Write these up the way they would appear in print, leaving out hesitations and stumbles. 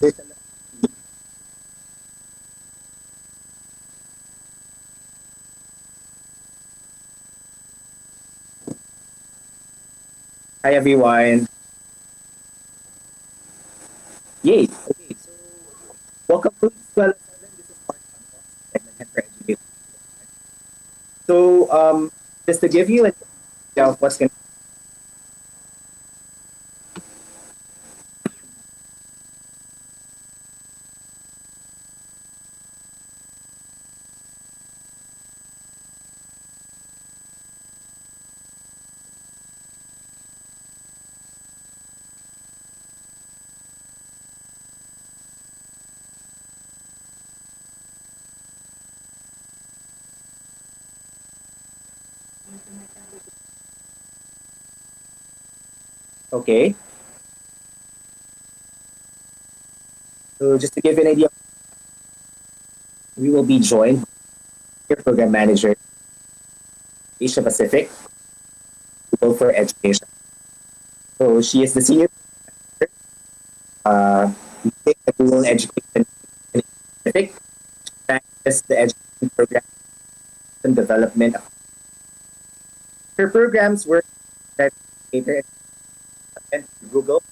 there's a lot. Hi everyone. Yay. Okay, so welcome to e-Skwela 7. This is part of the segment for education. So just to give you an idea of what's going to. Okay. So just to give you an idea, we will be joined by your program manager, Asia Pacific, Google for Education. So she is the senior leading the Google Education in Asia Pacific. Manages the education program and development. Her programs work that cater to Google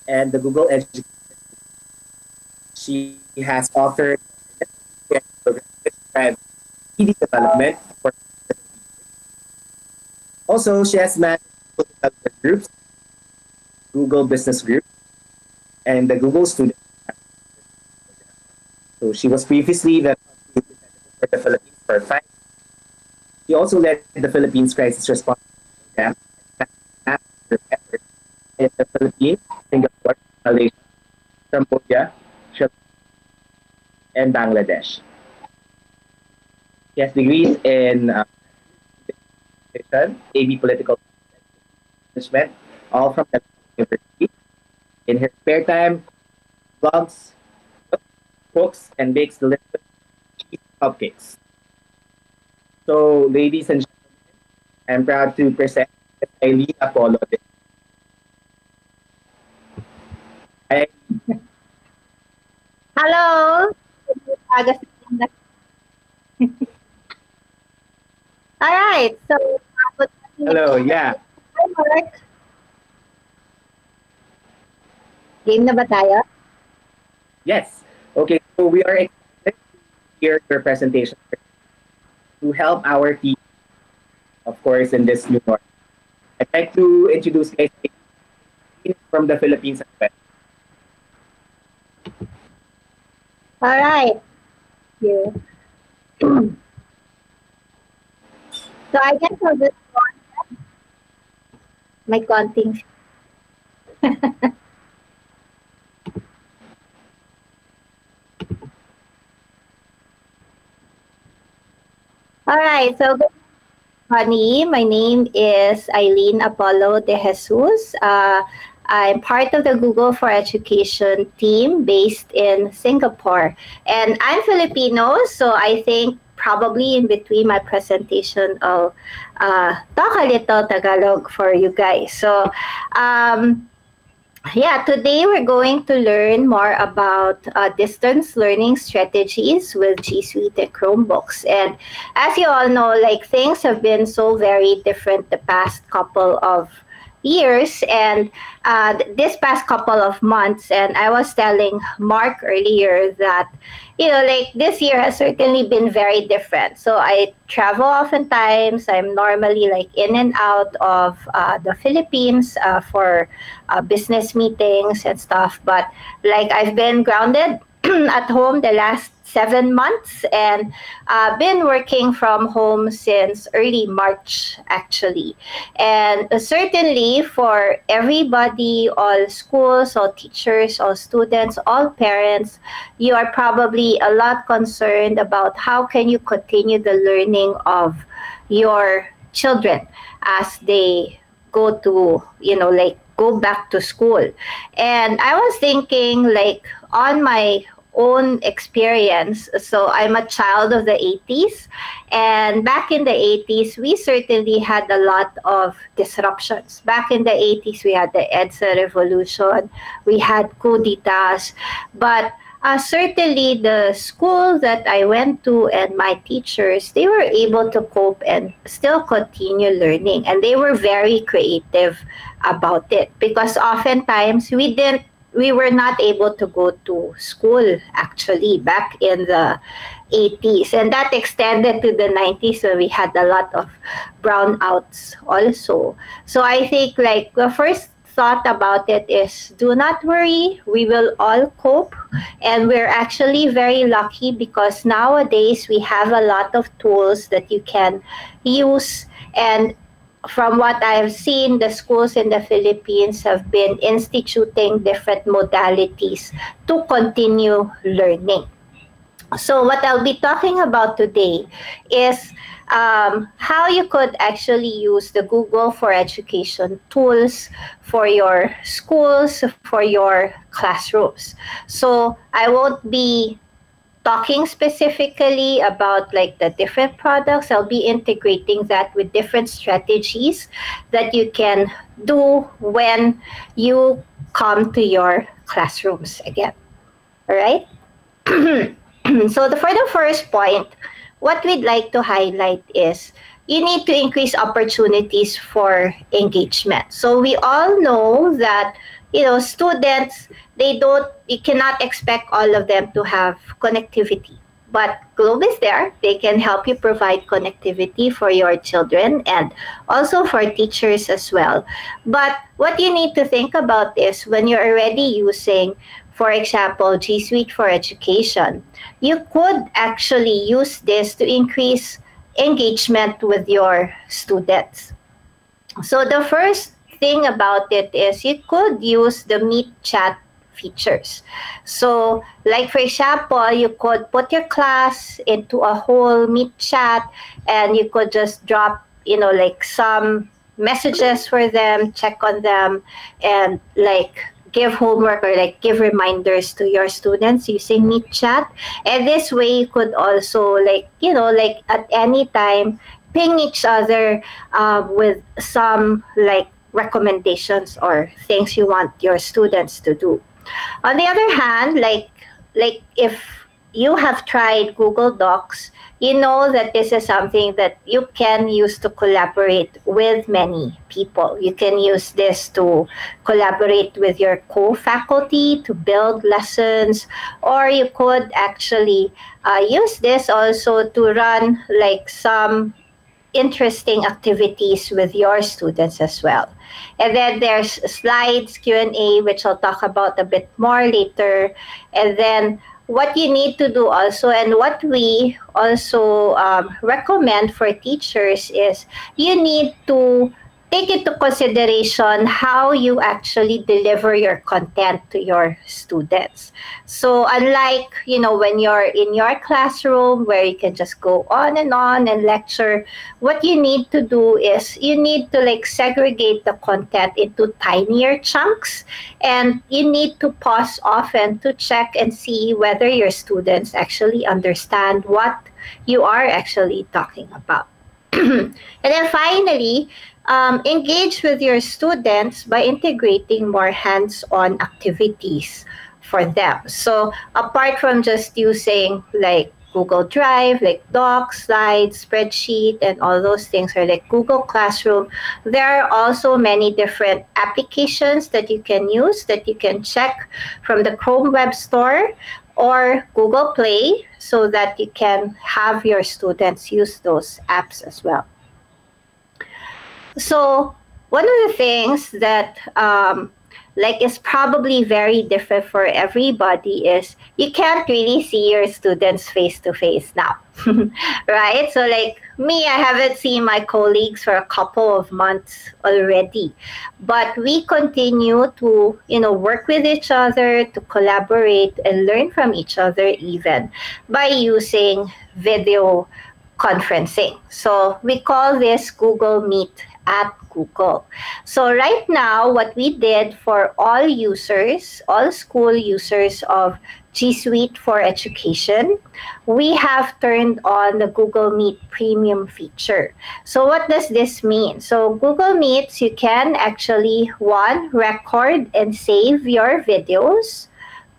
and the Google Education. She has authored programs which drive PD development for. Also, she has managed Google developer groups, Google Business Group, and the Google Student Program. So she was previously the representative for the Philippines for 5 years. She also led the Philippines Crisis Response Program and effort in the Philippines, Singapore, Malaysia, Cambodia, Sri Lanka, and Bangladesh. She has degrees in AB Political Management, all from the university. In her spare time, blogs, cooks, and bakes delicious cheese cupcakes. So, ladies and gentlemen, I'm proud to present Ms. Eileen Apollo. Hi. Hello. All right. So, good morning. Hello, yeah. Hi, Mark. Game na ba tayo? Yes. Okay, so we are excited to hear your presentation to help our team, of course, in this new norm. I'd like to introduce guys from the Philippines as well. All right. Yeah. So, I guess I'll just go on my konting. All right. So, good Honey, my name is Eileen Apollo de Jesus. I'm part of the Google for Education team based in Singapore. And I'm Filipino, so I think probably in between my presentation, I'll talk a little Tagalog for you guys. So, um, yeah, today we're going to learn more about distance learning strategies with G Suite and Chromebooks. And as you all know, like things have been so very different the past couple of years and this past couple of months. And I was telling Mark earlier that, you know, like this year has certainly been very different. So I travel oftentimes. I'm normally like in and out of the Philippines for business meetings and stuff. But like I've been grounded at home the last 7 months and been working from home since early March, actually. And certainly for everybody, all schools, all teachers, all students, all parents, you are probably a lot concerned about how can you continue the learning of your children as they go to, you know, like go back to school. And I was thinking like on my own experience. So I'm a child of the 80s. And back in the 80s, we certainly had a lot of disruptions. Back in the 80s, we had the EDSA revolution, we had coup d'etats, but certainly the school that I went to and my teachers, they were able to cope and still continue learning. And they were very creative about it because oftentimes we were not able to go to school actually back in the 80s, and that extended to the 90s where we had a lot of brownouts also. So I think like the first thought about it is do not worry, we will all cope. And we're actually very lucky because nowadays we have a lot of tools that you can use. And from what I've seen, the schools in the Philippines have been instituting different modalities to continue learning. So what I'll be talking about today is how you could actually use the Google for Education tools for your schools, for your classrooms. So I won't be talking specifically about like the different products. I'll be integrating that with different strategies that you can do when you come to your classrooms again. All right? So for the first point, what we'd like to highlight is you need to increase opportunities for engagement. So we all know that, you know, students, you cannot expect all of them to have connectivity. But Globe is there. They can help you provide connectivity for your children and also for teachers as well. But what you need to think about is when you're already using, for example, G Suite for Education, you could actually use this to increase engagement with your students. So the first thing about it is you could use the Meet chat features. So like for example, you could put your class into a whole Meet chat and you could just drop, you know, like some messages for them, check on them, and like give homework or like give reminders to your students using Meet chat. And this way you could also like, you know, like at any time ping each other with some like recommendations or things you want your students to do. On the other hand, like if you have tried Google Docs, you know that this is something that you can use to collaborate with many people. You can use this to collaborate with your co-faculty to build lessons, or you could actually use this also to run like some interesting activities with your students as well. And then there's slides, Q&A, which I'll talk about a bit more later. And then what you need to do also, and what we also recommend for teachers, is you need to take into consideration how you actually deliver your content to your students. So unlike, you know, when you're in your classroom where you can just go on and lecture, what you need to do is you need to like segregate the content into tinier chunks, and you need to pause often to check and see whether your students actually understand what you are actually talking about. And then finally, engage with your students by integrating more hands-on activities for them. So apart from just using like Google Drive, like Docs, Slides, Spreadsheet, and all those things, or like Google Classroom, there are also many different applications that you can use, that you can check from the Chrome Web Store or Google Play, so that you can have your students use those apps as well. So one of the things that like is probably very different for everybody is you can't really see your students face to face now, right? So like me, I haven't seen my colleagues for a couple of months already, but we continue to, you know, work with each other, to collaborate and learn from each other even by using video conferencing. So we call this Google Meet at Google. So right now, what we did for all users, all school users of G Suite for Education, we have turned on the Google Meet Premium feature. So what does this mean? So Google Meets, you can actually, one, record and save your videos.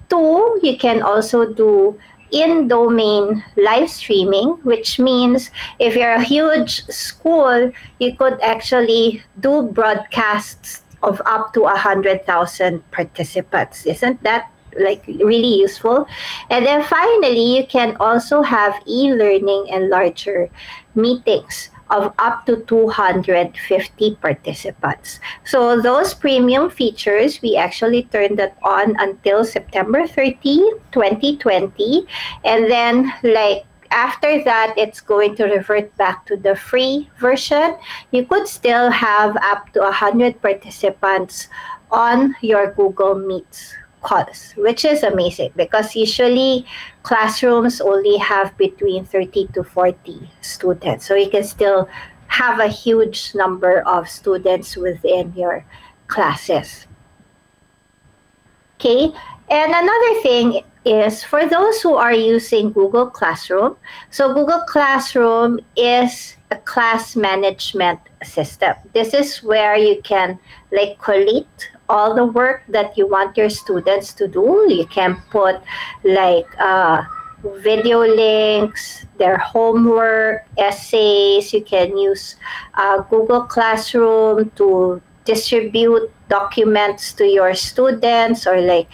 Two, you can also do in-domain live streaming, which means if you're a huge school, you could actually do broadcasts of up to 100,000 participants. Isn't that like really useful? And then finally, you can also have e-learning and larger meetings of up to 250 participants. So those premium features, we actually turned that on until September 30, 2020. And then like after that, it's going to revert back to the free version. You could still have up to 100 participants on your Google Meets calls, which is amazing because usually classrooms only have between 30 to 40 students. So you can still have a huge number of students within your classes. Okay, and another thing is for those who are using Google Classroom. So Google Classroom is a class management system. This is where you can like collate all the work that you want your students to do. You can put like video links, their homework, essays. You can use Google Classroom to distribute documents to your students or like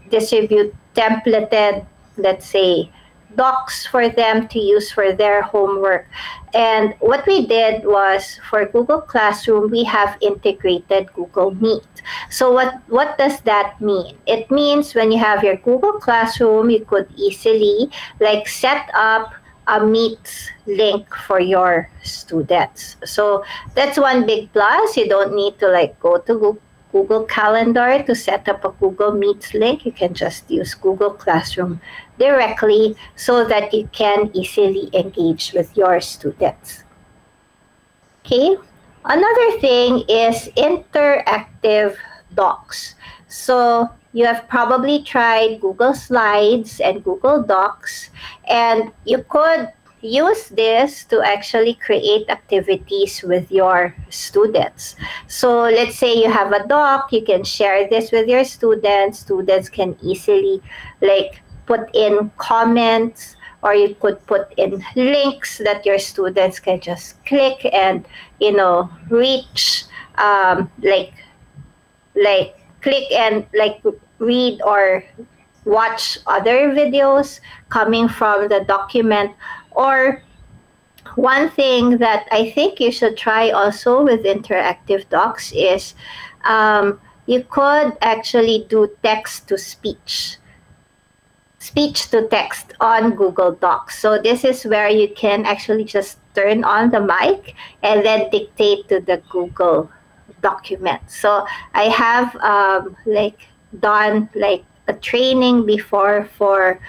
distribute templated, let's say, docs for them to use for their homework. And what we did was for Google Classroom, we have integrated Google Meet. So what does that mean? It means when you have your Google Classroom, you could easily like set up a Meet link for your students. So that's one big plus. You don't need to like go to Google Calendar to set up a Google Meet link. You can just use Google Classroom directly so that you can easily engage with your students. Okay, another thing is interactive docs. So you have probably tried Google Slides and Google Docs, and you could use this to actually create activities with your students. So let's say you have a doc, you can share this with your students. Students can easily like put in comments, or you could put in links that your students can just click and reach like click and like read or watch other videos coming from the document. Or one thing that I think you should try also with interactive docs is you could actually do text to speech to text on Google Docs. So this is where you can actually just turn on the mic and then dictate to the Google document. So I have done like a training before for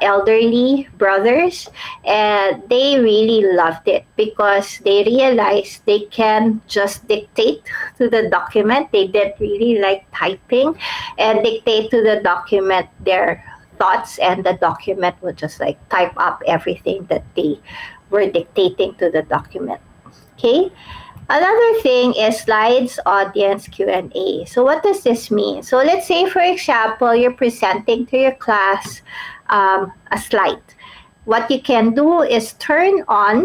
elderly brothers, and they really loved it because they realized they can just dictate to the document. They didn't really like typing, and dictate to the document their thoughts, and the document would just like type up everything that they were dictating to the document. Okay. Another thing is slides, audience, Q&A. So what does this mean? So let's say, for example, you're presenting to your class a slide. What you can do is turn on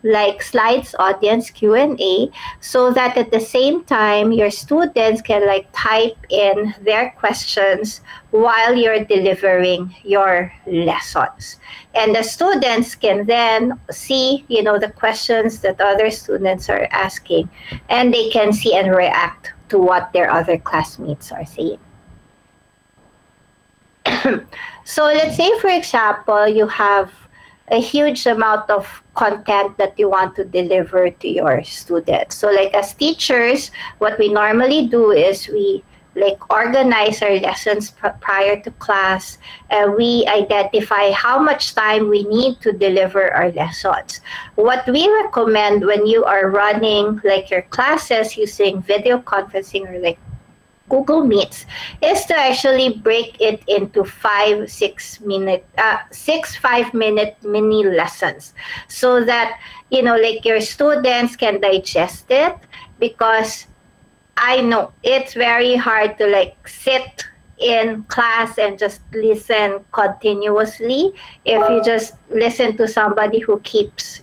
like slides, audience, Q&A, so that at the same time, your students can like type in their questions while you're delivering your lessons. And the students can then see, the questions that other students are asking, and they can see and react to what their other classmates are saying. So let's say, for example, you have a huge amount of content that you want to deliver to your students. So like as teachers, what we normally do is we like organize our lessons prior to class, and we identify how much time we need to deliver our lessons. What we recommend when you are running like your classes using video conferencing or like Google Meets is to actually break it into 5 minute mini lessons, so that like your students can digest it, because I know it's very hard to like sit in class and just listen continuously. If you just listen to somebody who keeps,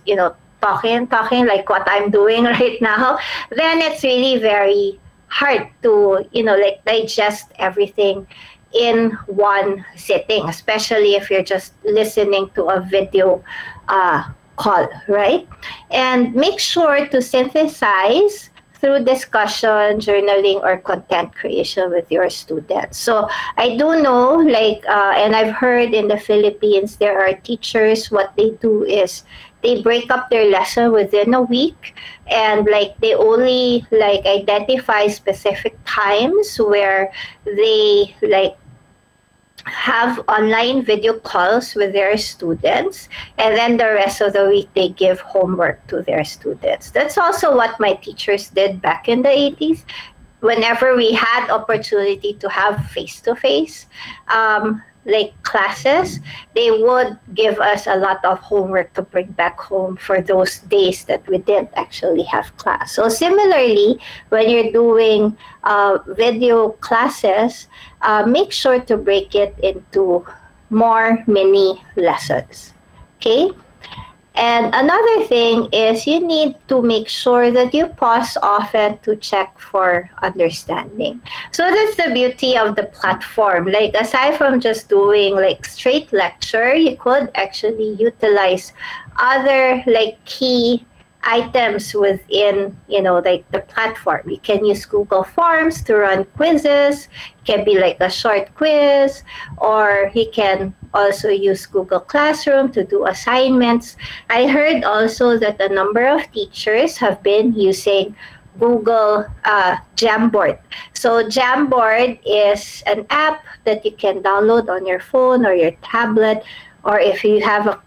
talking like what I'm doing right now, then it's really very hard to, like digest everything in one sitting, especially if you're just listening to a video call, right? And make sure to synthesize through discussion, journaling, or content creation with your students. So I do know, like, and I've heard in the Philippines, there are teachers, what they do is they break up their lesson within a week, and like they only like identify specific times where they like have online video calls with their students, and then the rest of the week they give homework to their students. That's also what my teachers did back in the 80s. Whenever we had opportunity to have face-to-face like classes, they would give us a lot of homework to bring back home for those days that we didn't actually have class. So similarly, when you're doing video classes, make sure to break it into more mini lessons. Okay? And another thing is you need to make sure that you pause often to check for understanding. So that's the beauty of the platform. Like aside from just doing like straight lecture, you could actually utilize other like key items within, like the platform. You can use Google Forms to run quizzes. It can be like a short quiz, or you can also use Google Classroom to do assignments. I heard also that a number of teachers have been using Google Jamboard. So Jamboard is an app that you can download on your phone or your tablet, or if you have a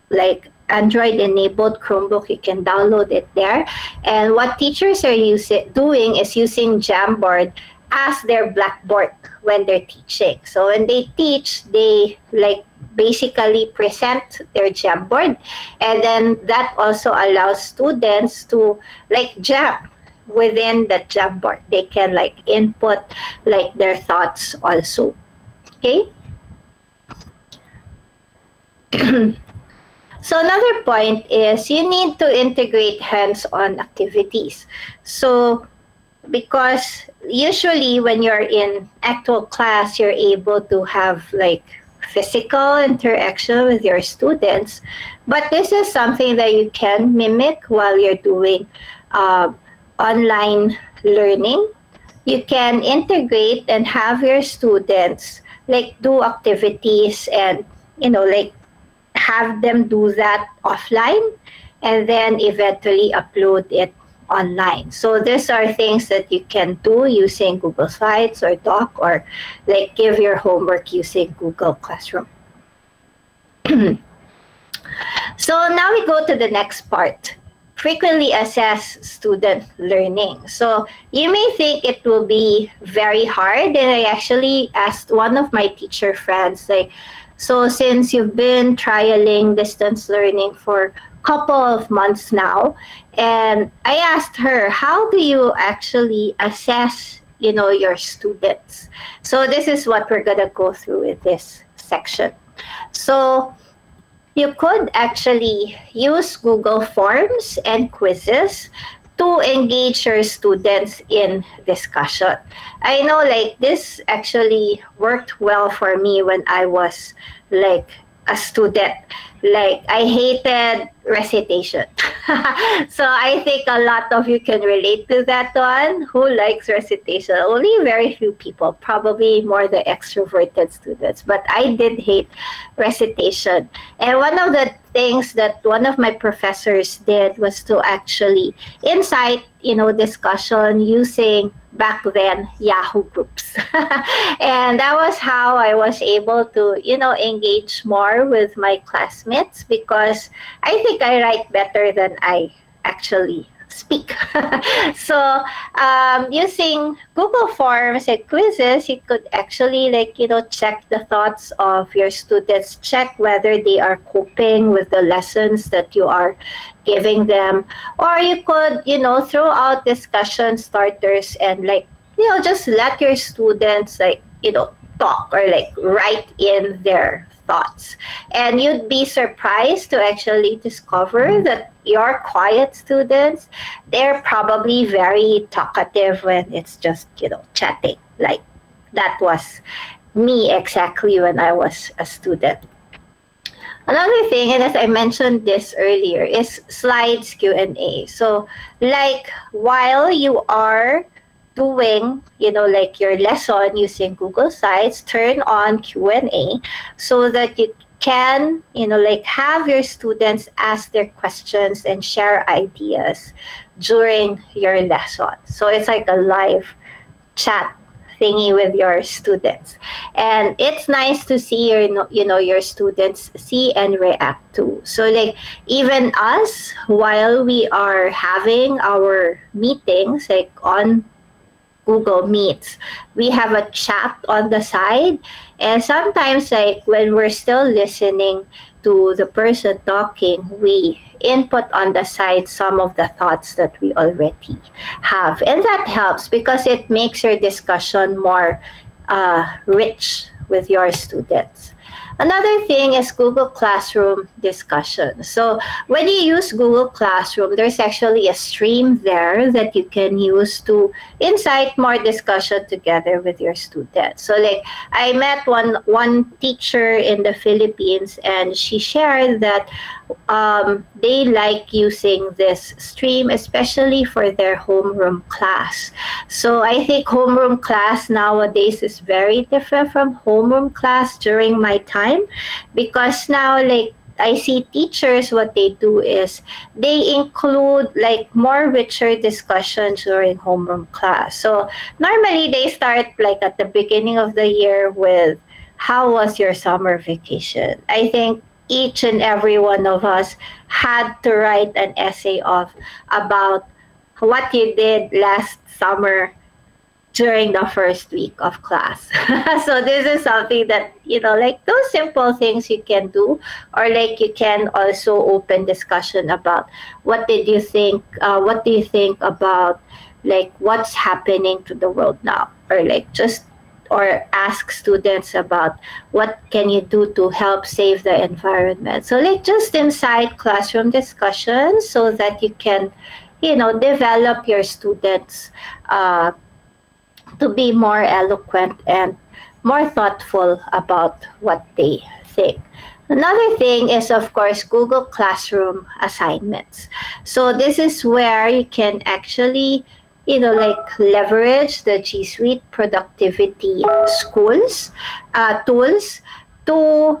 like Android enabled Chromebook, you can download it there. And what teachers are doing is using Jamboard as their blackboard when they're teaching. So when they teach, they like basically present their Jamboard, and then that also allows students to like jam within the Jamboard. They can like input like their thoughts also. Okay. So another point is you need to integrate hands-on activities. So because usually when you're in actual class, you're able to have like physical interaction with your students, but this is something that you can mimic while you're doing online learning. You can integrate and have your students like do activities and like have them do that offline, and then eventually upload it online. So these are things that you can do using Google Slides or Doc, or like give your homework using Google Classroom. So now we go to the next part. Frequently assess student learning. So you may think it will be very hard, and I actually asked one of my teacher friends, like, so since you've been trialing distance learning for a couple of months now, and I asked her, how do you actually assess, your students? So this is what we're gonna go through with this section. So you could actually use Google Forms and quizzes to engage your students in discussion. I know like this actually worked well for me when I was like a student. Like, I hated recitation. So I think a lot of you can relate to that one. Who likes recitation? Only very few people, probably more the extroverted students. But I did hate recitation. And one of the things that one of my professors did was to actually incite, discussion using back then Yahoo groups. And that was how I was able to, engage more with my classmates, because I think I write better than I actually speak. So using Google Forms and quizzes, you could actually check the thoughts of your students, check whether they are coping with the lessons that you are giving them, or you could throw out discussion starters and just let your students talk or write in their thoughts. And you'd be surprised to actually discover that your quiet students, they're probably very talkative when it's just chatting. Like, that was me exactly when I was a student. Another thing, and as I mentioned this earlier, is slides Q&A. So while you are doing your lesson using Google Sites, turn on Q&A so that you can have your students ask their questions and share ideas during your lesson. So it's like a live chat thingy with your students, and it's nice to see your students see and react to. So even us, while we are having our meetings on Google Meets, we have a chat on the side, and sometimes when we're still listening to the person talking, we input on the side some of the thoughts that we already have, and that helps because it makes your discussion more rich with your students. Another thing is Google Classroom discussion. So when you use Google Classroom, there's actually a stream there that you can use to incite more discussion together with your students. So I met one teacher in the Philippines, and she shared that they like using this stream, especially for their homeroom class. So I think homeroom class nowadays is very different from homeroom class during my time, because now I see teachers, what they do is they include more richer discussions during homeroom class. So normally they start at the beginning of the year with, how was your summer vacation? I think each and every one of us had to write an essay about what you did last summer during the first week of class. So this is something that, those simple things you can do, or you can also open discussion about what do you think about what's happening to the world now, or or ask students about what can you do to help save the environment. So just inside classroom discussions so that you can, develop your students to be more eloquent and more thoughtful about what they think. Another thing is, of course, Google Classroom assignments. So this is where you can actually, leverage the G Suite productivity tools to,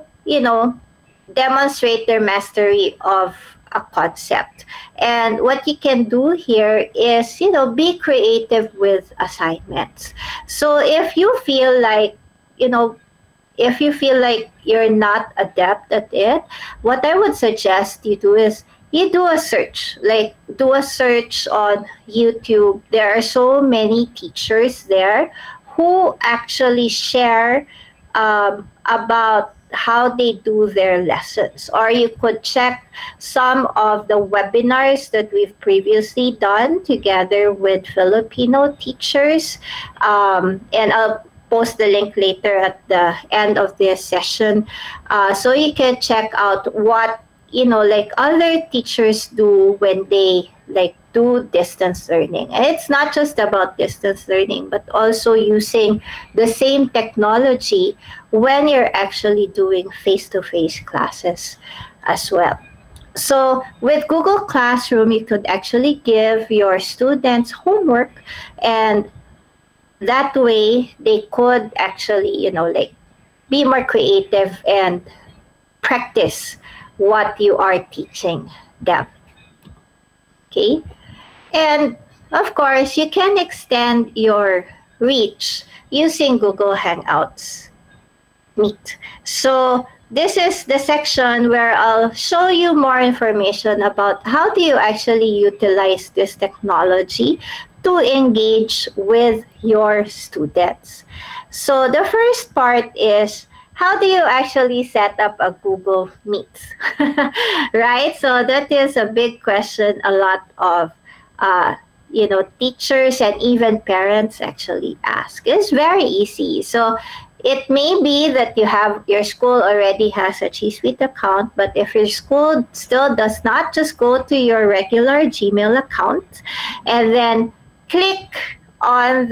demonstrate their mastery of a concept. And what you can do here is, be creative with assignments. So if you feel you're not adept at it, what I would suggest you do is you do a search. Do a search on YouTube. There are so many teachers there who actually share about how they do their lessons. Or you could check some of the webinars that we've previously done together with Filipino teachers. And I'll post the link later at the end of this session. So you can check out what other teachers do when they do distance learning. And it's not just about distance learning, but also using the same technology when you're actually doing face-to-face classes. as well. So with Google Classroom, you could actually give your students homework, and that way they could actually, like be more creative and practice what you are teaching them. Okay. And of course, you can extend your reach using Google Hangouts Meet. So this is the section where I'll show you more information about how do you actually utilize this technology to engage with your students. So the first part is, how do you actually set up a Google Meet? Right? So that is a big question a lot of teachers and even parents actually ask. It's very easy. So it may be that your school already has a G Suite account, but if your school still does not, just go to your regular Gmail account and then click on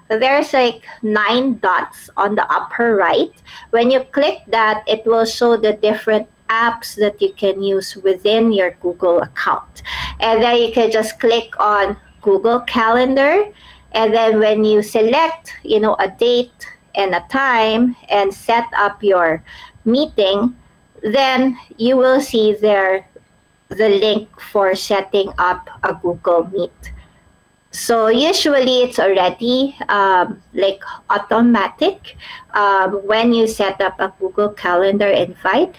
there's like 9 dots on the upper right. When you click that, it will show the different apps that you can use within your Google account. And then you can just click on Google Calendar. And then when you select, a date and a time and set up your meeting, then you will see there the link for setting up a Google Meet. So usually it's already like automatic when you set up a Google Calendar invite.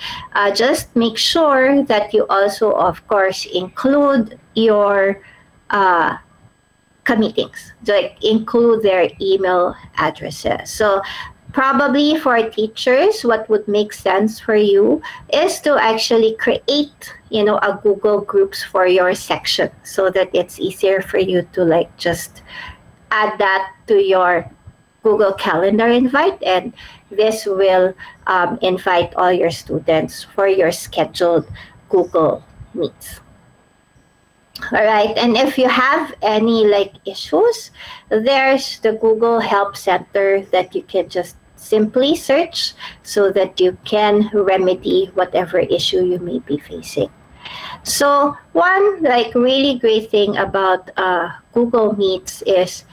Just make sure that you also, of course, include your meetings, like include their email addresses. So probably for teachers, what would make sense for you is to actually create, a Google Groups for your section so that it's easier for you to just add that to your Google Calendar invite, and this will invite all your students for your scheduled Google Meets. All right, and if you have any issues, there's the Google Help Center that you can just simply search so that you can remedy whatever issue you may be facing. So one really great thing about Google Meets is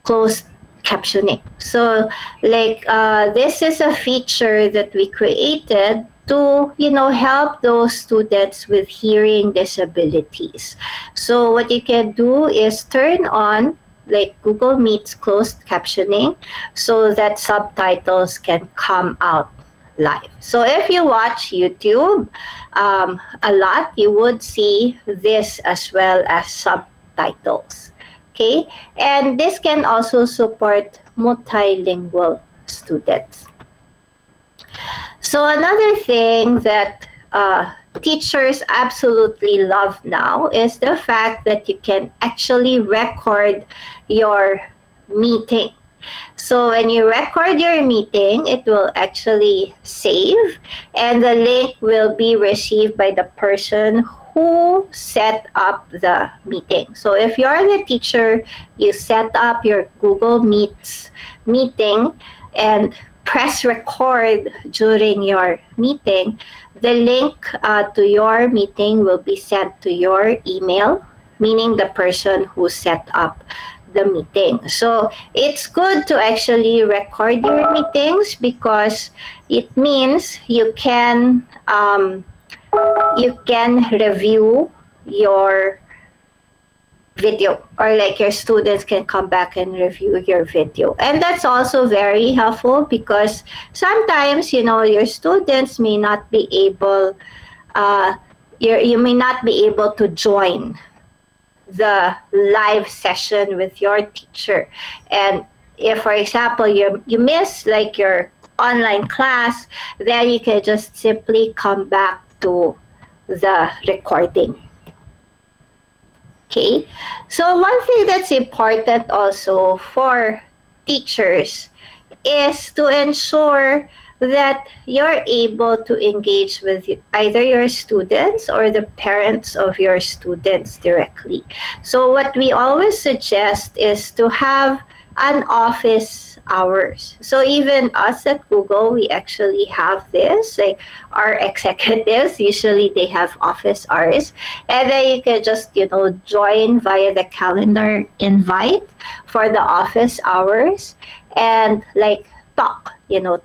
closed captioning. So this is a feature that we created to help those students with hearing disabilities. So what you can do is turn on Google Meet's closed captioning so that subtitles can come out live. So if you watch YouTube a lot, you would see this as well as subtitles. Okay, and this can also support multilingual students. So another thing that teachers absolutely love now is the fact that you can actually record your meeting. So when you record your meeting, it will actually save, and the link will be received by the person who set up the meeting. So if you're the teacher, you set up your Google Meets meeting and press record during your meeting, the link to your meeting will be sent to your email, meaning the person who set up the meeting. So it's good to actually record your meetings because it means you can review your video, or your students can come back and review your video. And that's also very helpful because sometimes your students may not be able you may not be able to join the live session with your teacher. And if, for example, you miss your online class, then you can just simply come back to the recording. Okay, so one thing that's important also for teachers is to ensure that you're able to engage with either your students or the parents of your students directly. So what we always suggest is to have an office hours. So even us at Google, we actually have this. Like our executives, usually they have office hours, and then you can just join via the calendar invite for the office hours, and like talk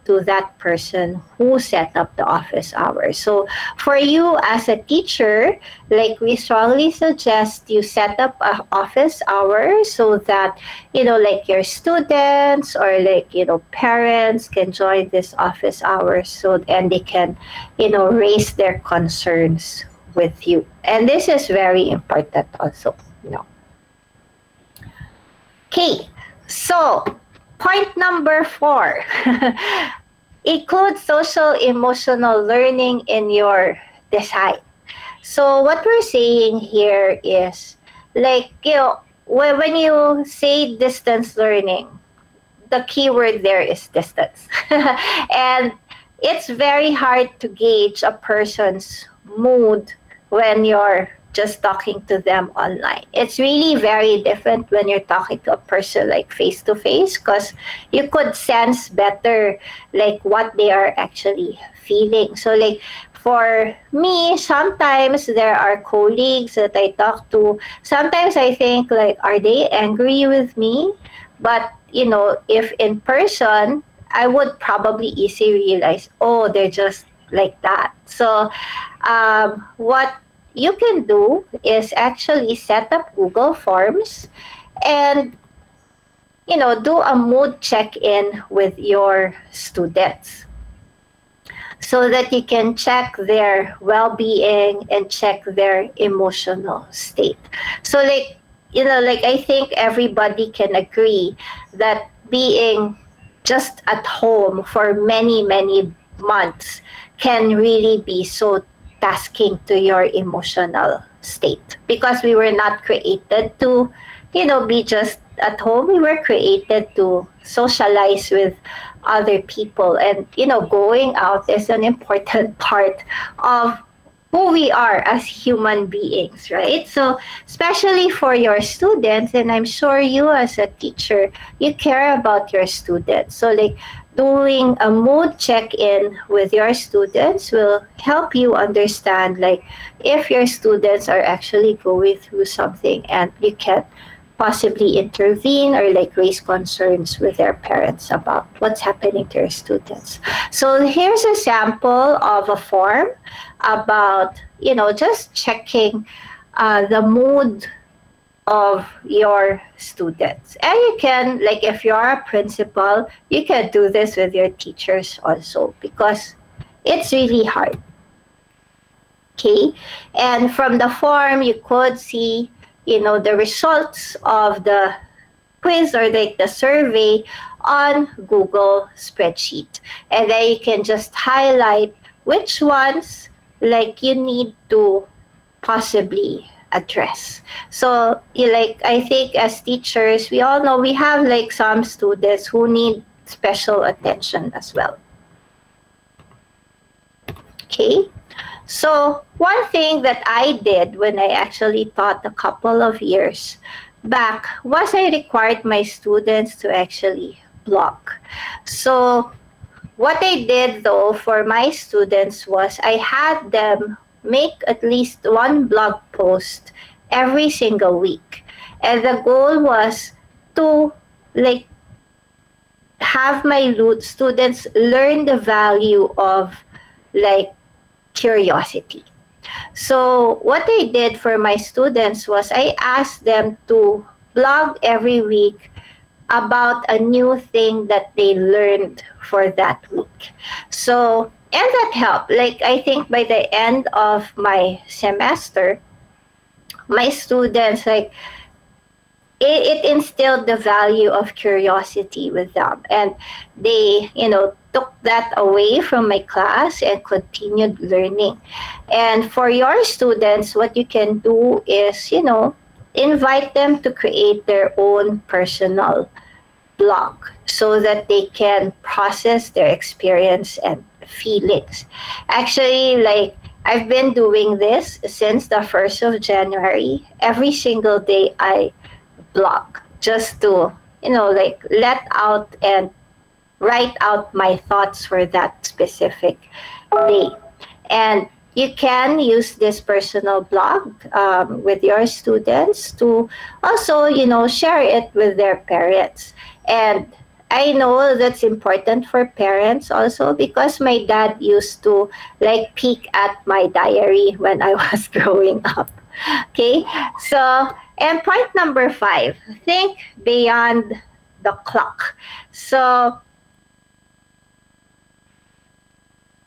to that person who set up the office hours. So for you as a teacher, like we strongly suggest you set up a office hour so that like your students or like parents can join this office hours, so and they can raise their concerns with you. And this is very important also. Okay, so point number 4. Include social emotional learning in your design. So what we're saying here is like when you say distance learning, the keyword there is distance. And it's very hard to gauge a person's mood when you're just talking to them online. It's really very different when you're talking to a person like face to face, because you could sense better like what they are actually feeling. So like for me, sometimes there are colleagues that I talk to. Sometimes I think like, are they angry with me? But if in person, I would probably easily realize, oh, they're just like that. So what you can do is actually set up Google Forms and do a mood check-in with your students, so that you can check their well-being and check their emotional state. So like like I think everybody can agree that being just at home for many months can really be so tasking to your emotional state, because we were not created to be just at home. We were created to socialize with other people, and going out is an important part of who we are as human beings, right? So especially for your students, and I'm sure you as a teacher, you care about your students. So like doing a mood check-in with your students will help you understand like if your students are actually going through something, and you can possibly intervene or like raise concerns with their parents about what's happening to your students. So here's a sample of a form about just checking the mood of your students. And you can, like if you're a principal, you can do this with your teachers also, because it's really hard. Okay, and from the form you could see the results of the quiz or like the survey on Google spreadsheet, and then you can just highlight which ones like you need to possibly address. So I think as teachers, we all know we have like some students who need special attention as well. Okay, so one thing that I did when I actually taught a couple of years back was I required my students to actually blog. So what I did though for my students was I had them make at least one blog post every single week. And the goal was to like have my students learn the value of like curiosity. So what I did for my students was I asked them to blog every week about a new thing that they learned for that week. So, and that helped. Like I think by the end of my semester, my students it instilled the value of curiosity with them, and they took that away from my class and continued learning. And for your students, what you can do is invite them to create their own personal blog so that they can process their experience and feelings. Actually, like I've been doing this since the 1st of January. Every single day I blog just to like let out and write out my thoughts for that specific day. And you can use this personal blog with your students to also, share it with their parents. And I know that's important for parents also, because my dad used to like peek at my diary when I was growing up. Okay, so, and point number 5, think beyond the clock. So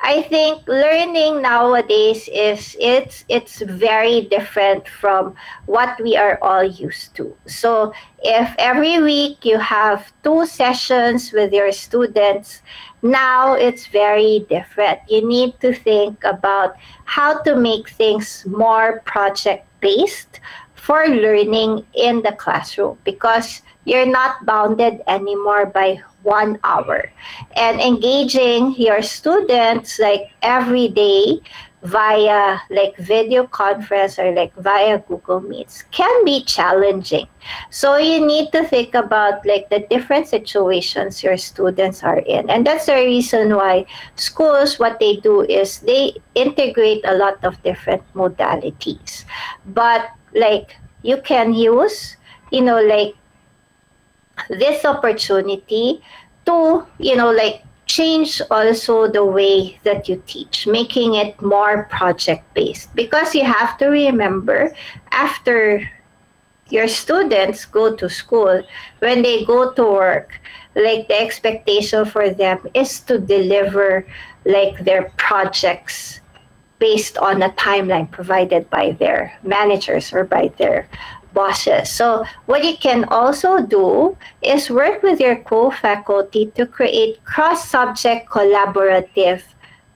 I think learning nowadays is it's very different from what we are all used to. So if every week you have 2 sessions with your students, now it's very different. You need to think about how to make things more project based for learning in the classroom, because you're not bounded anymore by 1 hour, and engaging your students like every day via like video conference or like via Google Meets can be challenging. So you need to think about like the different situations your students are in. And that's the reason why schools, what they do is they integrate a lot of different modalities. But like you can use, like this opportunity to, like change also the way that you teach, making it more project based. Because you have to remember, after your students go to school, when they go to work, like the expectation for them is to deliver like their projects based on a timeline provided by their managers or by their bosses. So what you can also do is work with your co-faculty to create cross-subject collaborative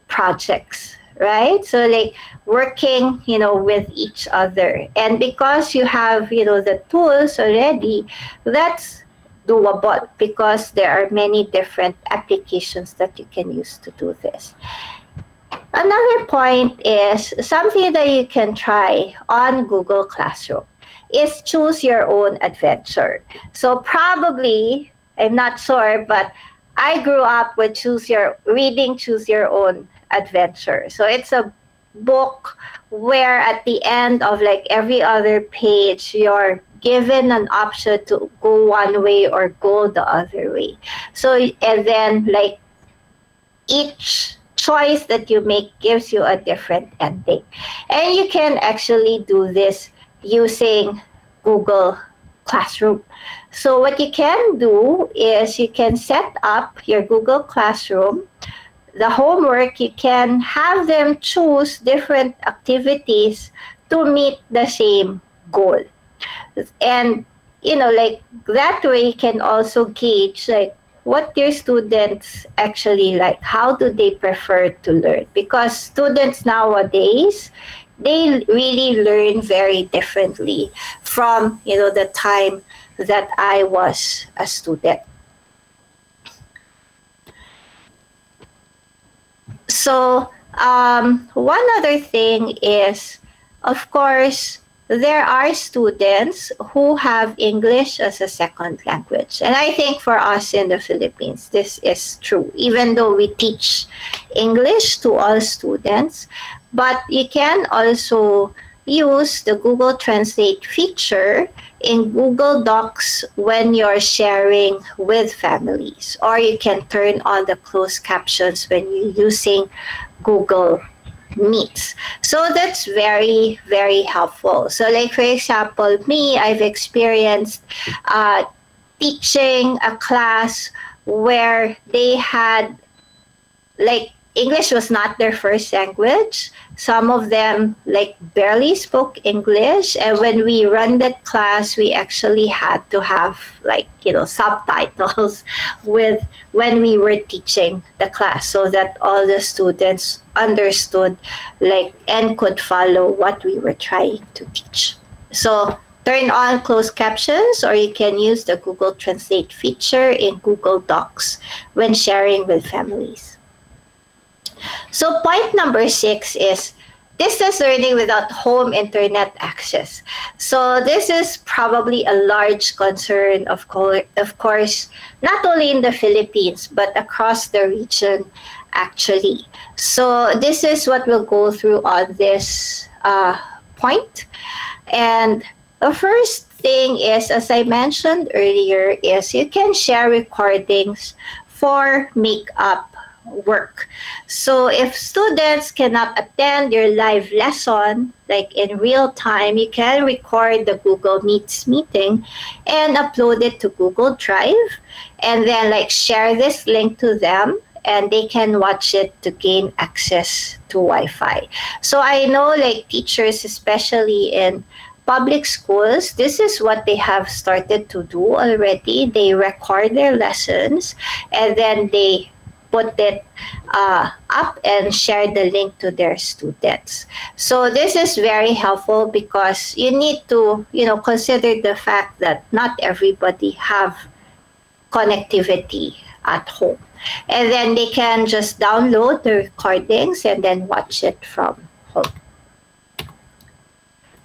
projects, right? So like working, with each other. And because you have, the tools already, that's doable, because there are many different applications that you can use to do this. Another point is something that you can try on Google Classroom is choose your own adventure. So probably, I'm not sure, but I grew up with choose your own adventure. So it's a book where at the end of like every other page, you're given an option to go one way or go the other way. So, and then like each choice that you make gives you a different ending. And you can actually do this using Google Classroom. So what you can do is you can set up your Google Classroom. The homework, you can have them choose different activities to meet the same goal. And, like that way you can also gauge like what your students actually like. How do they prefer to learn? Because students nowadays, they really learn very differently from, the time that I was a student. So one other thing is, of course, there are students who have English as a second language. And I think for us in the Philippines, this is true, even though we teach English to all students. But you can also use the Google Translate feature in Google Docs when you're sharing with families. Or you can turn on the closed captions when you're using Google Meet. So that's very, very helpful. So like for example, me, I've experienced teaching a class where they had like English was not their first language. Some of them like barely spoke English. And when we run that class, we actually had to have like, subtitles with when we were teaching the class so that all the students understood like and could follow what we were trying to teach. So turn on closed captions, or you can use the Google Translate feature in Google Docs when sharing with families. So point number 6 is distance learning without home internet access. So this is probably a large concern, of course, not only in the Philippines, but across the region, actually. So this is what we'll go through on this point. And the first thing is, as I mentioned earlier, is you can share recordings for makeup work. So if students cannot attend your live lesson, like in real time, you can record the Google Meets meeting and upload it to Google Drive, and then like share this link to them, and they can watch it to gain access to Wi-Fi. So I know like teachers, especially in public schools, this is what they have started to do already. They record their lessons and then they put it up and share the link to their students. So this is very helpful because you need to, consider the fact that not everybody have connectivity at home. And then they can just download the recordings and then watch it from home.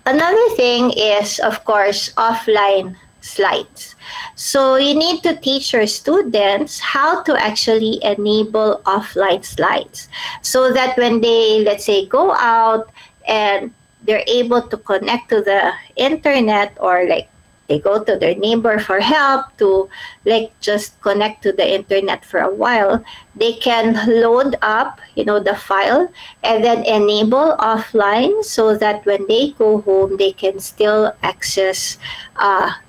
Another thing is, of course, offline slides. So you need to teach your students how to actually enable offline slides so that when they, let's say, go out and they're able to connect to the internet, or like they go to their neighbor for help to like just connect to the internet for a while, they can load up, the file and then enable offline so that when they go home, they can still access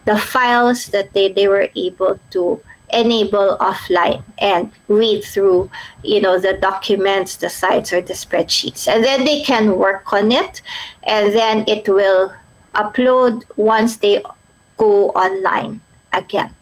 the files that they were able to enable offline and read through, the documents, the sites, or the spreadsheets. And then they can work on it, and then it will upload once they go online again.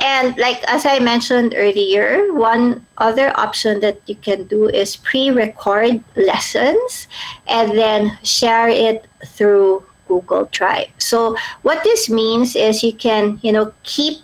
And like as I mentioned earlier, one other option that you can do is pre-record lessons and then share it through Google Drive. So what this means is you can, keep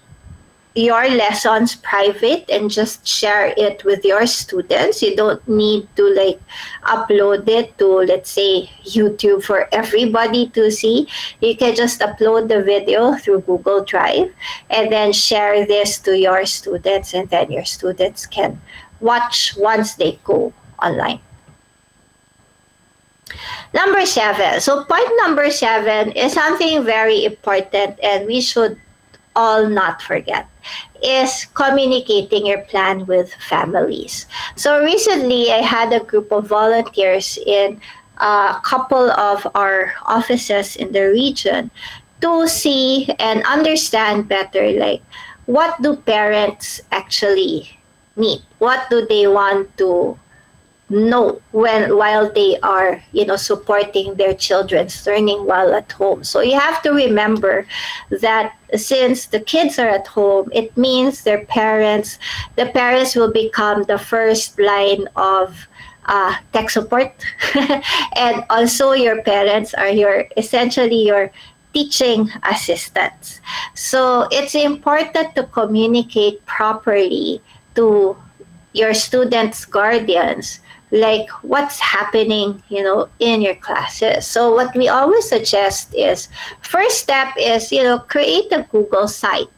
your lessons private and just share it with your students. You don't need to like upload it to, let's say, YouTube for everybody to see. You can just upload the video through Google Drive and then share this to your students, and then your students can watch once they go online. Number 7. So point number 7 is something very important and we should all not forget, is communicating your plan with families. So recently I had a group of volunteers in a couple of our offices in the region to see and understand better, like, what do parents actually need? What do they want to know while they are, supporting their children's learning while at home? So you have to remember that since the kids are at home, it means the parents will become the first line of tech support. And also your parents are essentially your teaching assistants. So it's important to communicate properly to your students' guardians, like what's happening, in your classes. So what we always suggest is, first step is, create a Google site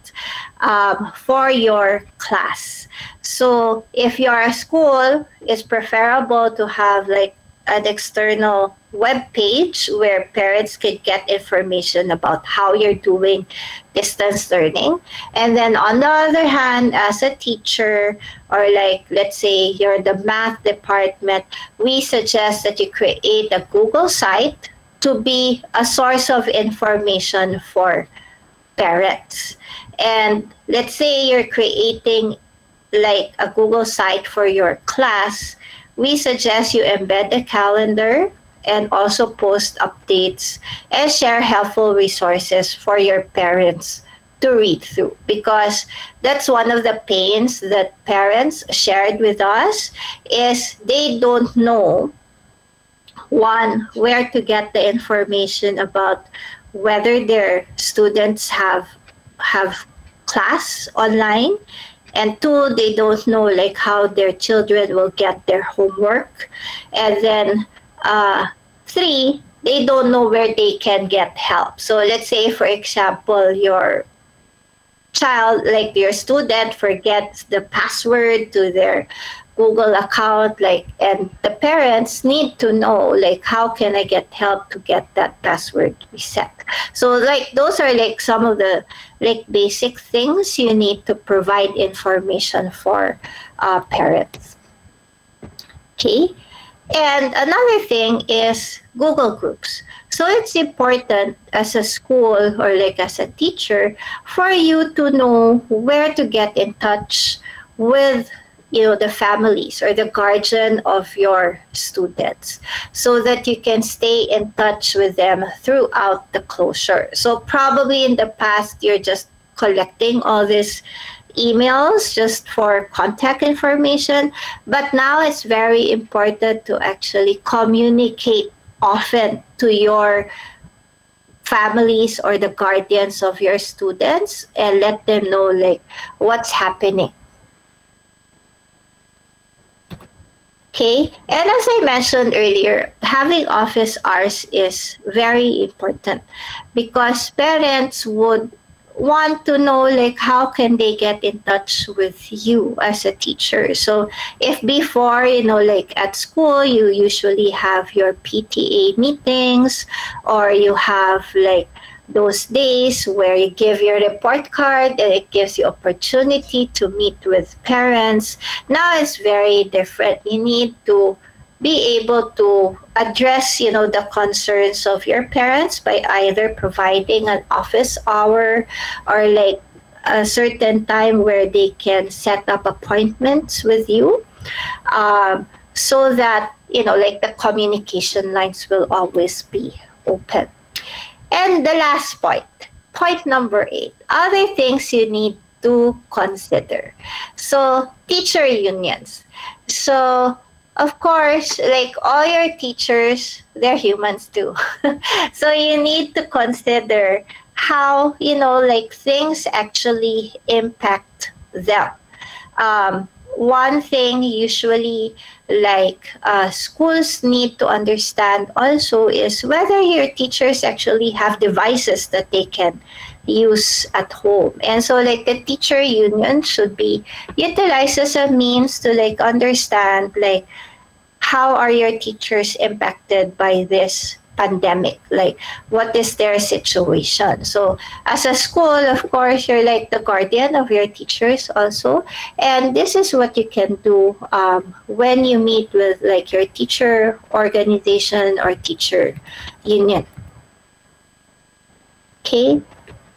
for your class. So if you're a school, it's preferable to have like an external web page where parents can get information about how you're doing distance learning. And then on the other hand, as a teacher, or like, let's say you're the math department, we suggest that you create a Google site to be a source of information for parents. And let's say you're creating like a Google site for your class, we suggest you embed a calendar and also post updates and share helpful resources for your parents to read through, because that's one of the pains that parents shared with us, is they don't know, one, where to get the information about whether their students have class online, and two, they don't know like how their children will get their homework, and then three, they don't know where they can get help. So let's say, for example, your child, like your student, forgets the password to their Google account, like, and the parents need to know like how can I get help to get that password reset. So like those are like some of the like basic things you need to provide information for parents. Okay. And another thing is Google Groups. So it's important as a school or like as a teacher for you to know where to get in touch with, you know, the families or the guardian of your students, so that you can stay in touch with them throughout the closure. So probably in the past you're just collecting all this emails just for contact information, but now it's very important to actually communicate often to your families or the guardians of your students and let them know like what's happening. Okay, and as I mentioned earlier, having office hours is very important because parents would want to know like how can they get in touch with you as a teacher. So if before, you know, like at school you usually have your PTA meetings, or you have like those days where you give your report card and it gives you opportunity to meet with parents, now it's very different. You need to be able to address, you know, the concerns of your parents by either providing an office hour or like a certain time where they can set up appointments with you, so that, you know, like the communication lines will always be open. And the last point number 8, other things you need to consider. So teacher unions. So of course, like all your teachers, they're humans too. So you need to consider how, you know, like things actually impact them. One thing usually like schools need to understand also is whether your teachers actually have devices that they can use at home. And so like the teacher union should be utilized as a means to like understand like how are your teachers impacted by this pandemic, like what is their situation. So as a school, of course, you're like the guardian of your teachers also, and this is what you can do when you meet with like your teacher organization or teacher union. Okay.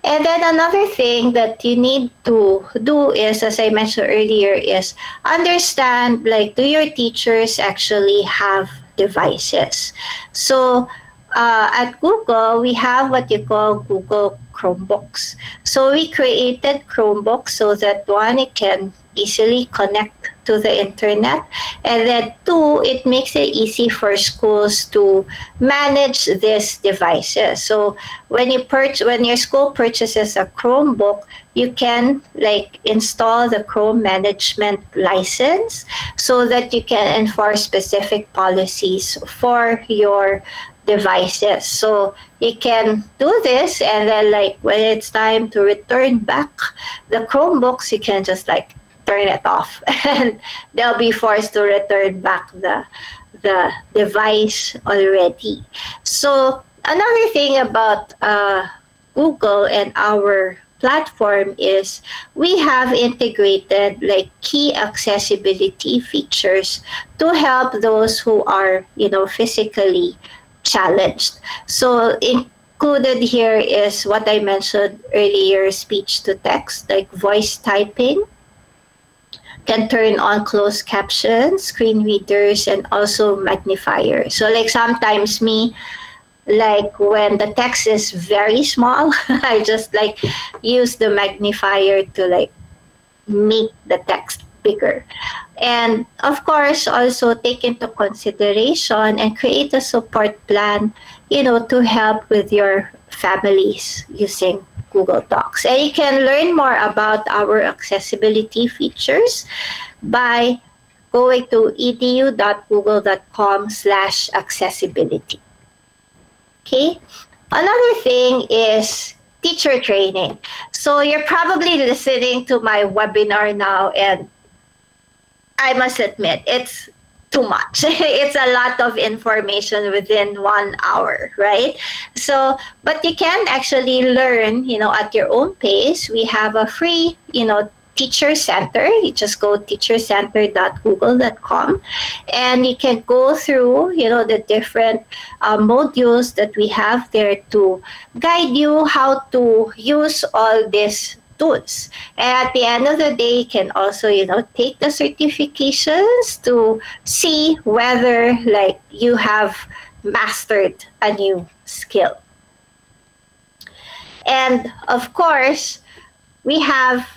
And then another thing that you need to do is, as I mentioned earlier, is understand like, do your teachers actually have devices? So at Google, we have what you call Google Chromebooks. So we created Chromebooks so that one, it can easily connect to the internet, and then two, it makes it easy for schools to manage these devices. So when your school purchases a Chromebook, you can like install the Chrome management license so that you can enforce specific policies for your devices. So you can do this, and then like when it's time to return back the Chromebooks, you can just like turn it off and they'll be forced to return back the device already. So another thing about Google and our platform is we have integrated like key accessibility features to help those who are, you know, physically challenged. So included here is what I mentioned earlier, speech to text, like voice typing, can turn on closed captions, screen readers, and also magnifiers. So like sometimes me, like when the text is very small, I just like use the magnifier to like make the text bigger. And of course, also take into consideration and create a support plan, you know, to help with your families using Google Docs. And you can learn more about our accessibility features by going to edu.google.com/accessibility. Okay. Another thing is teacher training. So you're probably listening to my webinar now, and I must admit, it's too much. It's a lot of information within 1 hour, right? So, but you can actually learn, at your own pace. We have a free, teacher center. You just go teachercenter.google.com, and you can go through, the different modules that we have there to guide you how to use all these tools. And at the end of the day, you can also, take the certifications to see whether like you have mastered a new skill. And of course, we have,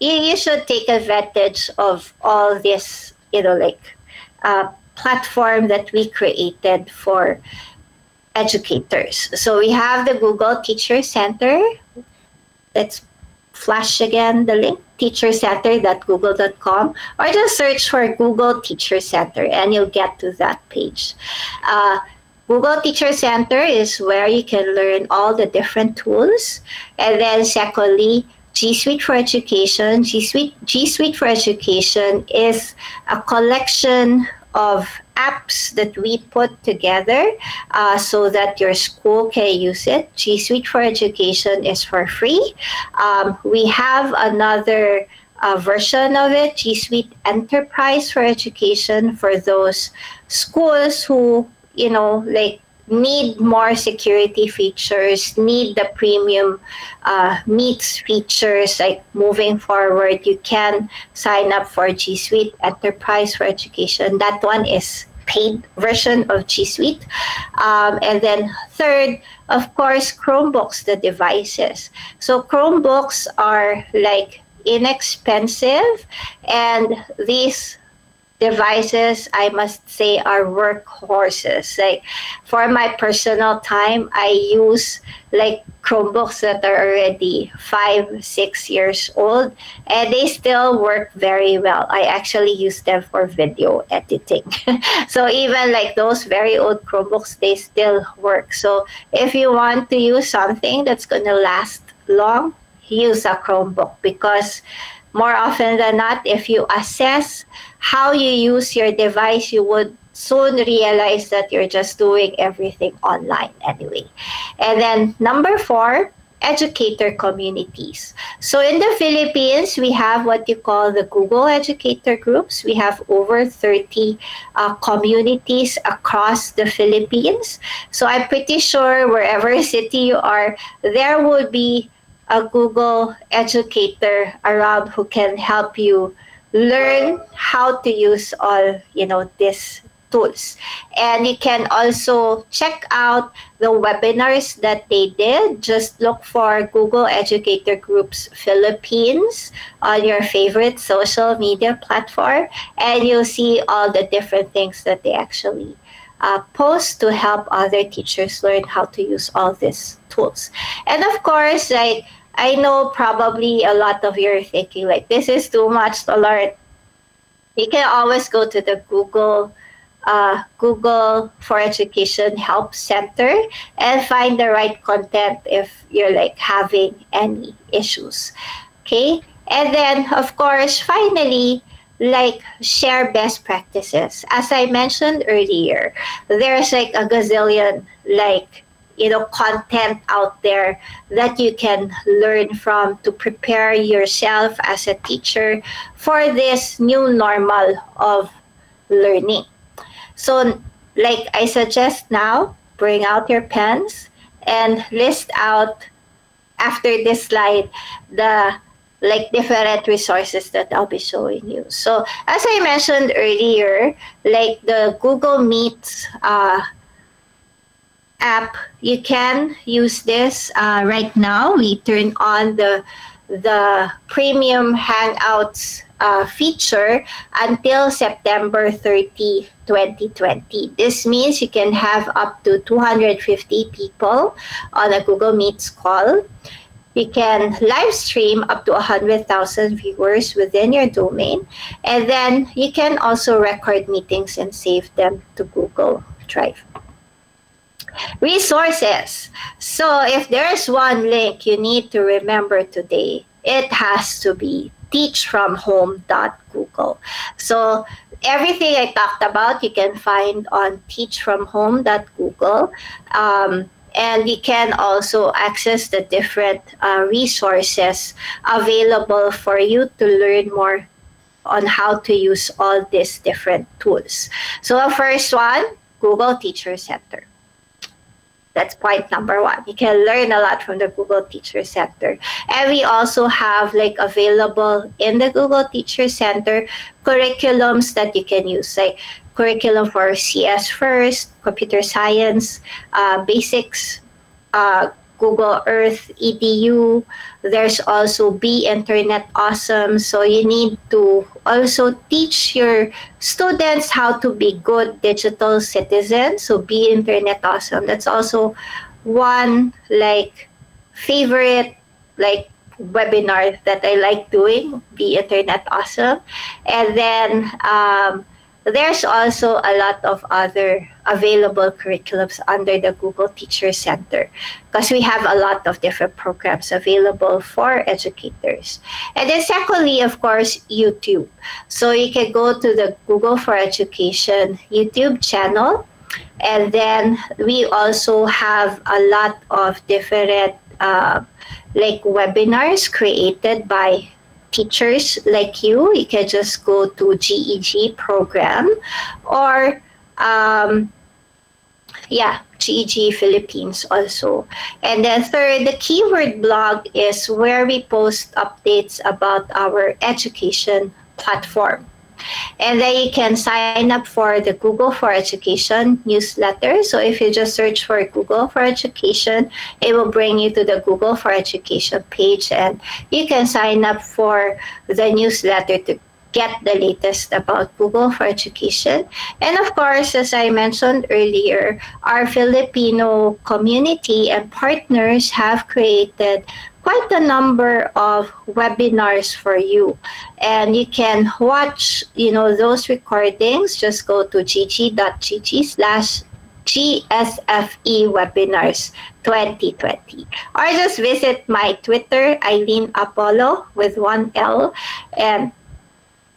you should take advantage of all this, platform that we created for educators. So we have the Google Teacher Center. Let's flash again the link, teachercenter.google.com, or just search for Google Teacher Center and you'll get to that page. Google Teacher Center is where you can learn all the different tools. And then secondly, G Suite for Education. G Suite for Education is a collection of apps that we put together so that your school can use it. G Suite for Education is for free. We have another version of it, G Suite Enterprise for Education, for those schools who, need more security features, need the premium Meets features. Like moving forward, you can sign up for G Suite Enterprise for Education. That one is paid version of G Suite. And then third, of course, Chromebooks, the devices. So Chromebooks are like inexpensive, and these devices, I must say, are workhorses. Like for my personal time, I use like Chromebooks that are already 5-6 years old, and they still work very well. I actually use them for video editing. So even like those very old Chromebooks, they still work. So if you want to use something that's going to last long, use a Chromebook, because more often than not, if you assess how you use your device, you would soon realize that you're just doing everything online anyway. And then number 4, educator communities. So in the Philippines, we have what you call the Google Educator Groups. We have over 30 communities across the Philippines. So I'm pretty sure wherever city you are, there would be a Google educator around who can help you learn how to use all, these tools. And you can also check out the webinars that they did. Just look for Google Educator Groups Philippines on your favorite social media platform, and you'll see all the different things that they actually post to help other teachers learn how to use all these tools. And of course, like, I know probably a lot of you are thinking, like, this is too much to learn. You can always go to the Google for Education Help Center and find the right content if you're like having any issues. Okay? And then, of course, finally, like, share best practices. As I mentioned earlier, there's like a gazillion, like, content out there that you can learn from to prepare yourself as a teacher for this new normal of learning. So, like I suggest now, bring out your pens and list out after this slide the different resources that I'll be showing you. So, as I mentioned earlier, like the Google Meet app, you can use this right now. We turn on the premium Hangouts feature until September 30, 2020. This means you can have up to 250 people on a Google Meets call. You can live stream up to 100,000 viewers within your domain. And then you can also record meetings and save them to Google Drive. Resources. So if there's one link you need to remember today, it has to be teachfromhome.google. So everything I talked about, you can find on teachfromhome.google. And you can also access the different resources available for you to learn more on how to use all these different tools. So the first one, Google Teacher Center. That's point number one. You can learn a lot from the Google Teacher Center. And we also have like available in the Google Teacher Center curriculums that you can use, like curriculum for CS First, computer science, basics, Google Earth EDU. There's also Be Internet Awesome. So you need to also teach your students how to be good digital citizens. So Be Internet Awesome. That's also one like favorite like webinar that I like doing, Be Internet Awesome. And then there's also a lot of other available curriculums under the Google Teacher Center because we have a lot of different programs available for educators. And then secondly, of course, YouTube. So you can go to the Google for Education YouTube channel. And then we also have a lot of different like webinars created by teachers like you. You can just go to GEG program or GEG Philippines also. And then third, the keyword blog is where we post updates about our education platform. And then you can sign up for the Google for Education newsletter. So if you just search for Google for Education, it will bring you to the Google for Education page, and you can sign up for the newsletter to get the latest about Google for Education. And of course, as I mentioned earlier, our Filipino community and partners have created quite a number of webinars for you, and you can watch those recordings. Just go to gg.gg/GSFE webinars 2020, or just visit my Twitter, Eileen Apollo with one L, and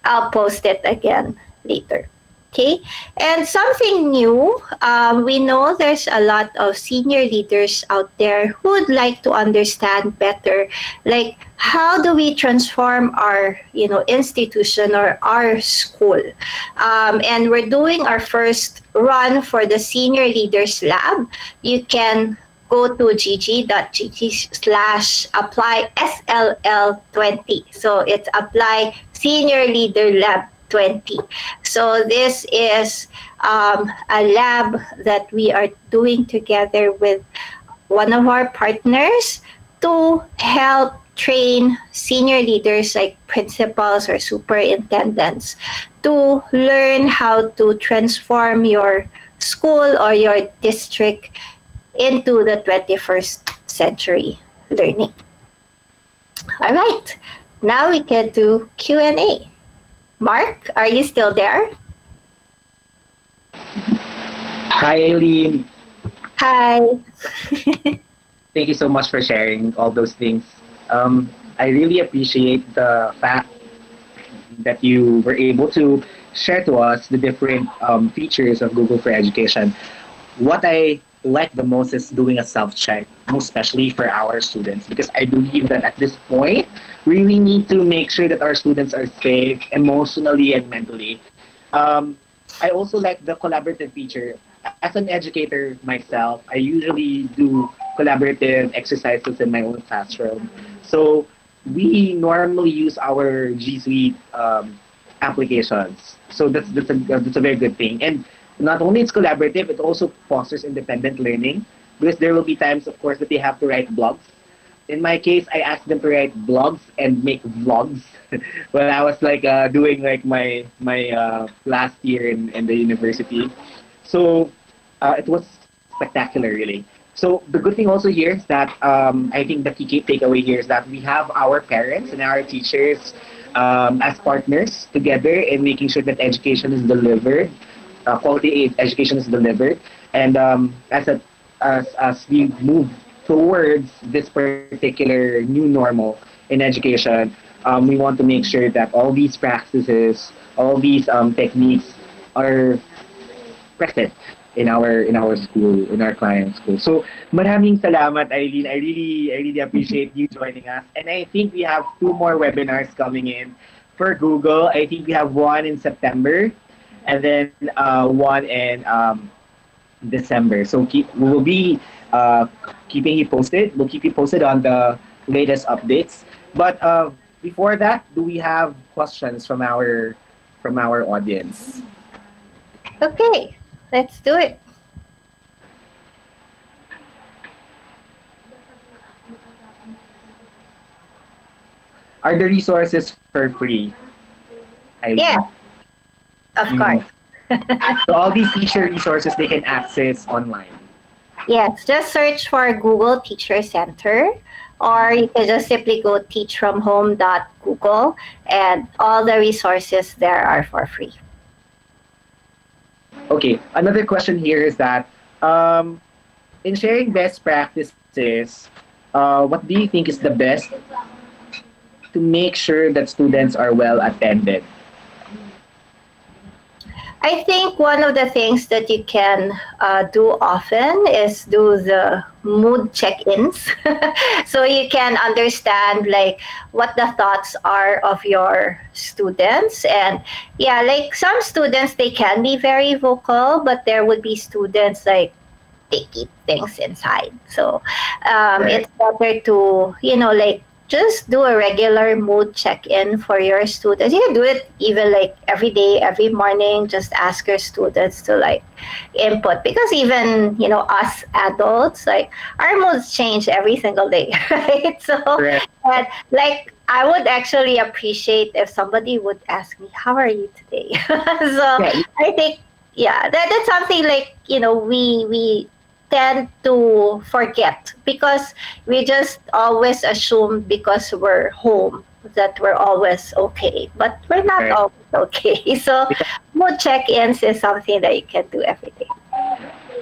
I'll post it again later. Okay, and something new, we know there's a lot of senior leaders out there who would like to understand better, like how do we transform our institution or our school. And we're doing our first run for the Senior Leaders Lab. You can go to gg.gg/apply SLL20. So it's Apply Senior Leader Lab 20. So this is a lab that we are doing together with one of our partners to help train senior leaders like principals or superintendents to learn how to transform your school or your district into the 21st century learning. All right, now we can do Q&A. Mark, are you still there? Hi, Aileen. Hi. Thank you so much for sharing all those things. I really appreciate the fact that you were able to share to us the different features of Google for Education. What I like the most is doing a self-check, most especially for our students, because I believe that at this point, we really need to make sure that our students are safe emotionally and mentally. I also like the collaborative feature. As an educator myself, I usually do collaborative exercises in my own classroom. So we normally use our G Suite applications. So that's a very good thing. And not only it's collaborative, it also fosters independent learning, because there will be times, of course, that they have to write blogs. In my case, I asked them to write blogs and make vlogs when I was like doing like my last year in the university. So it was spectacular, really. So the good thing also here is that I think the key takeaway here is that we have our parents and our teachers as partners together in making sure that education is delivered, quality education is delivered, and as we move towards this particular new normal in education, we want to make sure that all these practices, all these techniques are present in our school, in our client school. So maraming salamat, Eileen. I really appreciate you joining us. And I think we have two more webinars coming in for Google. I think we have one in September and then one in December. So we will be keeping you posted. We'll keep you posted on the latest updates. But before that, do we have questions from our audience? Okay, let's do it. Are the resources for free? Yeah, of course. So all these teacher resources they can access online. Yes, just search for Google Teacher Center, or you can just simply go teachfromhome.google, and all the resources there are for free. Okay, another question here is that in sharing best practices, what do you think is the best to make sure that students are well attended? I think one of the things that you can do often is do the mood check-ins. So you can understand like what the thoughts are of your students. And yeah, like some students, they can be very vocal, but there would be students like they keep things inside. So Right. it's better to, like just do a regular mood check-in for your students. You can do it even like every day, every morning. Just ask your students to like input, because even us adults, like our moods change every single day, right? So, Correct. and like I would actually appreciate if somebody would ask me, "How are you today?" So Yeah. I think that's something like we tend to forget, because we just always assume because we're home that we're always okay, but we're not Right. always okay. So mood check-ins is something that you can do every day.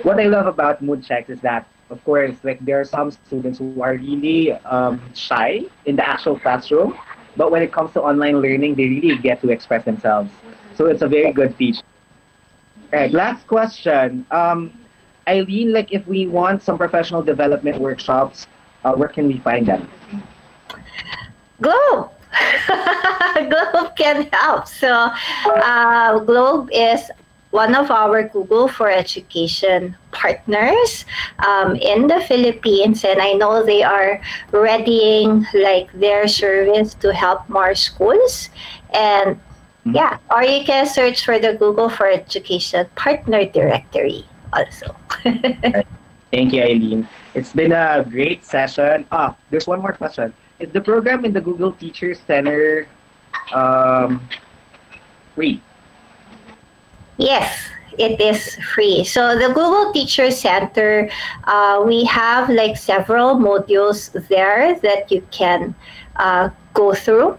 What I love about mood checks is that, of course, like there are some students who are really shy in the actual classroom, but when it comes to online learning, they really get to express themselves. So it's a very good feature. Right. Last question. Eileen, like if we want some professional development workshops, where can we find them? Globe. Globe can help. So Globe is one of our Google for Education partners in the Philippines, and I know they are readying like their service to help more schools. And yeah, or you can search for the Google for Education partner directory also. Thank you, Eileen. It's been a great session. There's one more question. Is the program in the Google Teacher Center um, free? Yes, it is free. So the Google Teacher Center, we have like several modules there that you can go through.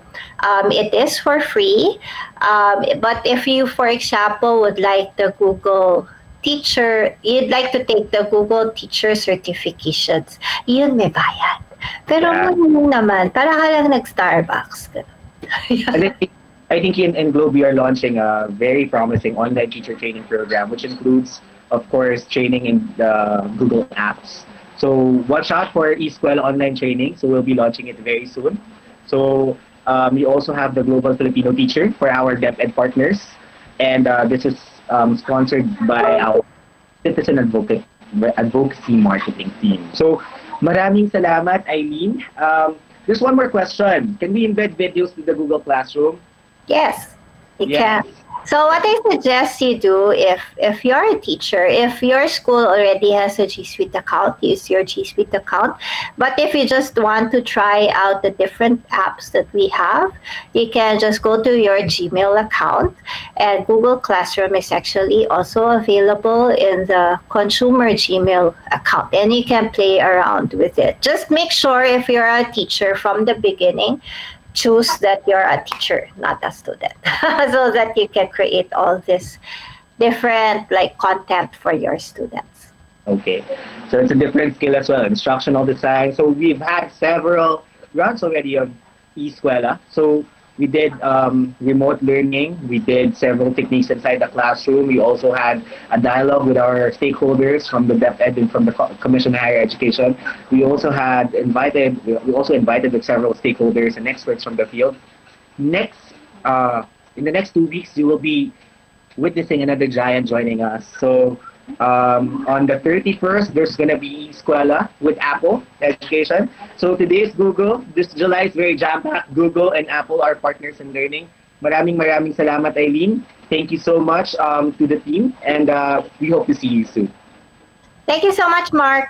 It is for free. But if you, for example, would like the Google Teacher, you'd like to take the Google Teacher certifications, yun may bayad. Pero Yeah. naman, para ka lang nag-Starbucks. And I think in Globe we are launching a very promising online teacher training program, which includes, of course, training in the Google apps. So watch out for e-Skwela online training. So we'll be launching it very soon. So we also have the Global Filipino Teacher for our DepEd partners, and this is sponsored by our citizen advocacy marketing team. So maraming salamat, Eileen. There's one more question. Can we embed videos to the Google Classroom? Yes, you Yes. can. So what I suggest you do, if you're a teacher, if your school already has a G Suite account, use your G Suite account. But if you just want to try out the different apps that we have, you can just go to your Gmail account, and Google Classroom is actually also available in the consumer Gmail account, and you can play around with it. Just make sure, if you're a teacher from the beginning, choose that you're a teacher, not a student, so that you can create all this different like content for your students. Okay, so it's a different skill as well, instructional design. So we've had several runs already of e-Skwela. So we did remote learning. We did several techniques inside the classroom. We also had a dialogue with our stakeholders from the DepEd and from the Commission on Higher Education. We also invited with several stakeholders and experts from the field. Next, in the next 2 weeks, you will be witnessing another giant joining us. So on the 31st, there's going to be Skwela with Apple Education. So today is Google. This July is very jam-packed. Google and Apple are partners in learning. Maraming salamat, Eileen. Thank you so much to the team, and we hope to see you soon. Thank you so much, Mark.